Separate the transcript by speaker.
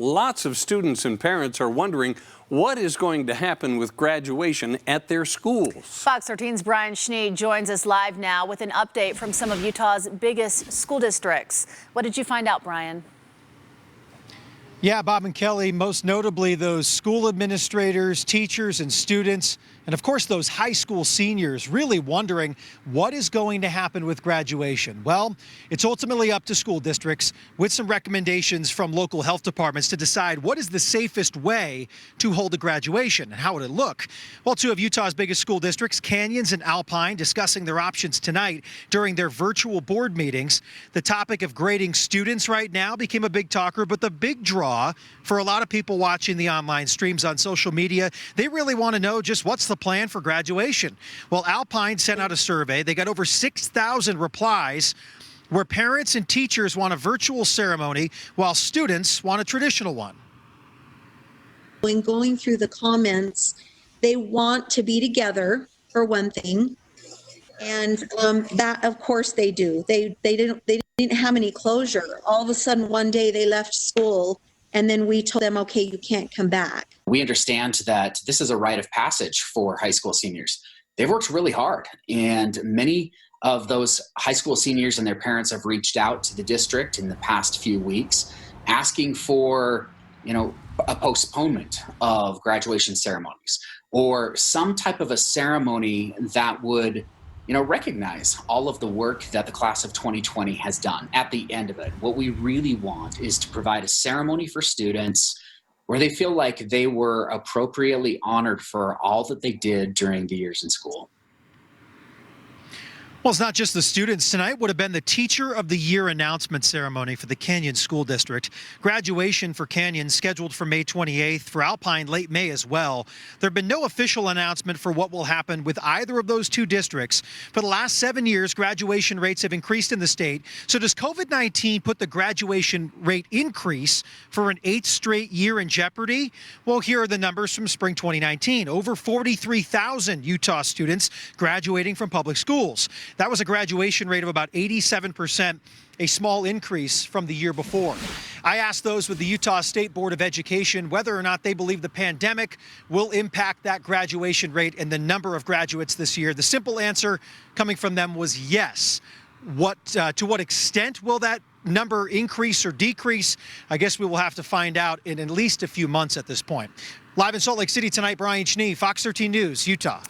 Speaker 1: lots of students and parents are wondering what is going to happen with graduation at their schools.
Speaker 2: Fox 13's Brian Schnee joins us live now with an update from some of Utah's biggest school districts. What did you find out, Brian?
Speaker 3: Yeah, Bob and Kelly, most notably those school administrators, teachers, and students, and of course those high school seniors really wondering what is going to happen with graduation. Well, it's ultimately up to school districts with some recommendations from local health departments to decide what is the safest way to hold a graduation and how would it look. Well, two of Utah's biggest school districts, Canyons and Alpine, discussing their options tonight during their virtual board meetings. The topic of grading students right now became a big talker, but the big draw for a lot of people watching the online streams on social media, they really want to know just what's the plan for graduation. Well, Alpine sent out a survey. They got over 6,000 replies where parents and teachers want a virtual ceremony while students want a traditional one.
Speaker 4: When going through the comments, they want to be together for one thing, and that of course they do. They didn't have any closure. All of a sudden one day they left school, and then we told them, okay, you can't come back.
Speaker 5: We understand that this is a rite of passage for high school seniors. They've worked really hard, and many of those high school seniors and their parents have reached out to the district in the past few weeks asking for, a postponement of graduation ceremonies or some type of a ceremony that would recognize all of the work that the class of 2020 has done at the end of it. What we really want is to provide a ceremony for students where they feel like they were appropriately honored for all that they did during the years in school.
Speaker 3: Well, it's not just the students. Tonight would have been the Teacher of the Year announcement ceremony for the Canyon School District. Graduation for Canyon scheduled for May 28th, for Alpine late May as well. There have been no official announcement for what will happen with either of those two districts. For the last 7 years, graduation rates have increased in the state. So does COVID-19 put the graduation rate increase for an 8th straight year in jeopardy? Well, here are the numbers from spring 2019. Over 43,000 Utah students graduating from public schools. That was a graduation rate of about 87%, a small increase from the year before. I asked those with the Utah State Board of Education whether or not they believe the pandemic will impact that graduation rate and the number of graduates this year. The simple answer coming from them was yes. To what extent will that number increase or decrease? I guess we will have to find out in at least a few months at this point. Live in Salt Lake City tonight, Brian Schnee, Fox 13 News, Utah.